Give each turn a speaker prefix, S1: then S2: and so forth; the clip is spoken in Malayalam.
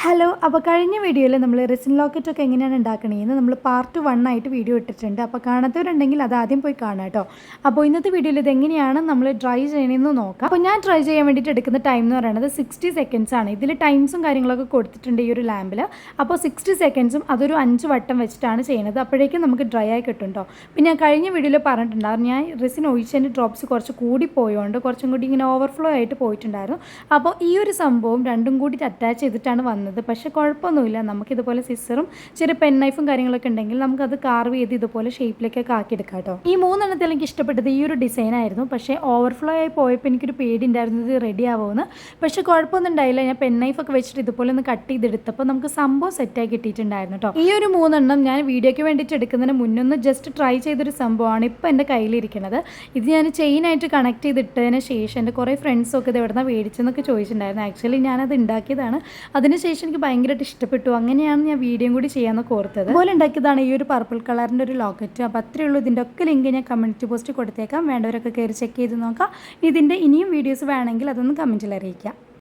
S1: ഹലോ, അപ്പോൾ കഴിഞ്ഞ വീഡിയോയിൽ നമ്മൾ റെസിൻ ലോക്കറ്റൊക്കെ എങ്ങനെയാണ് ഉണ്ടാക്കണതെന്ന് നമ്മൾ പാർട്ട് 1 ആയിട്ട് വീഡിയോ ഇട്ടിട്ടുണ്ട്. അപ്പോൾ കാണാത്തവരുണ്ടെങ്കിൽ അത് ആദ്യം പോയി കാണാം കേട്ടോ. അപ്പോൾ ഇന്നത്തെ വീഡിയോയിൽ ഇതെങ്ങനെയാണ് നമ്മൾ ട്രൈ ചെയ്യണമെന്ന് നോക്കാം. അപ്പോൾ ഞാൻ ട്രൈ ചെയ്യാൻ വേണ്ടിയിട്ട് എടുക്കുന്ന ടൈം എന്ന് പറയുന്നത് 60 സെക്കൻഡ്സ് ആണ്. ഇതിൽ ടൈംസും കാര്യങ്ങളൊക്കെ കൊടുത്തിട്ടുണ്ട് ഈ ഒരു ലാമ്പിൽ. അപ്പോൾ 60 സെക്കൻഡ്സും അതൊരു 5 വട്ടം വെച്ചിട്ടാണ് ചെയ്യുന്നത്. അപ്പോഴേക്കും നമുക്ക് ഡ്രൈ ആയി കിട്ടും കേട്ടോ. പിന്നെ ഞാൻ കഴിഞ്ഞ വീഡിയോയിൽ പറഞ്ഞിട്ടുണ്ടായിരുന്നു, ഞാൻ റെസിൻ ഒഴിച്ചതിൻ്റെ ഡ്രോപ്സ് കുറച്ച് കൂടി പോയതുകൊണ്ട് കുറച്ചും കൂടി ഇങ്ങനെ ഓവർഫ്ലോ ആയിട്ട് പോയിട്ടുണ്ടായിരുന്നു. അപ്പോൾ ഈ ഒരു സംഭവം രണ്ടും കൂടി അറ്റാച്ച് ചെയ്തിട്ടാണ് വന്നത്. പക്ഷേ കുഴപ്പമൊന്നുമില്ല, നമുക്കിതുപോലെ സിസറും ചെറിയ പെൻ നൈഫും കാര്യങ്ങളൊക്കെ ഉണ്ടെങ്കിൽ നമുക്കത് കാർവ് ചെയ്ത് ഇതുപോലെ ഷേപ്പിലേക്കൊക്കെ ആക്കിയെടുക്കാം കേട്ടോ. ഈ മൂന്നെണ്ണത്തിൽ എനിക്ക് ഇഷ്ടപ്പെട്ടത് ഈ ഒരു ഡിസൈൻ ആയിരുന്നു. പക്ഷേ ഓവർഫ്ലോ ആയി പോയപ്പോൾ എനിക്കൊരു പേടി ഉണ്ടായിരുന്നത് റെഡി ആവുമെന്ന്. പക്ഷേ കുഴപ്പമൊന്നും ഉണ്ടായില്ല. ഞാൻ പെൻ നൈഫൊക്കെ വെച്ചിട്ട് ഇതുപോലെ ഒന്ന് കട്ട് ചെയ്തെടുത്തപ്പോൾ നമുക്ക് സംഭവം സെറ്റായി കിട്ടിയിട്ടുണ്ടായിരുന്നു കേട്ടോ. ഈ ഒരു മൂന്നെണ്ണം ഞാൻ വീഡിയോയ്ക്ക് വേണ്ടിയിട്ട് എടുക്കുന്നതിന് മുന്നൊന്ന് ജസ്റ്റ് ട്രൈ ചെയ്തൊരു സംഭവമാണ് ഇപ്പോൾ എൻ്റെ കയ്യിലിരിക്കുന്നത്. ഇത് ഞാൻ ചെയിനായിട്ട് കണക്ട് ചെയ്തിട്ടതിന് ശേഷം എൻ്റെ കുറേ ഫ്രണ്ട്സൊക്കെ ഇത് എവിടെ നിന്നാണ് മേടിച്ചെന്നൊക്കെ ചോദിച്ചിട്ടുണ്ടായിരുന്നു. ആക്ച്വലി ഞാനത് ഉണ്ടാക്കിയതാണ്. അതിനുശേഷം എനിക്ക് ഭയങ്കരമായിട്ട് ഇഷ്ടപ്പെട്ടു. അങ്ങനെയാണ് ഞാൻ വീഡിയോയും കൂടി ചെയ്യാമെന്നൊക്കെ ഓർത്തത്. അതുപോലെ ഉണ്ടാക്കിയതാണ് ഈ ഒരു പർപ്പിൾ കളറിൻ്റെ ഒരു ലോക്കറ്റ്. അപ്പോൾ അത്രയേ ഉള്ളൂ. ഇതിൻ്റെ ഒക്കെ ലിങ്ക് ഞാൻ കമ്മ്യൂണിറ്റി പോസ്റ്റ് കൊടുത്തേക്കാം. വേണ്ടവരൊക്കെ കയറി ചെക്ക് ചെയ്ത് നോക്കാം. ഇതിൻ്റെ ഇനിയും വീഡിയോസ് വേണമെങ്കിൽ അതൊന്ന് കമൻറ്റിൽ അറിയിക്കാം.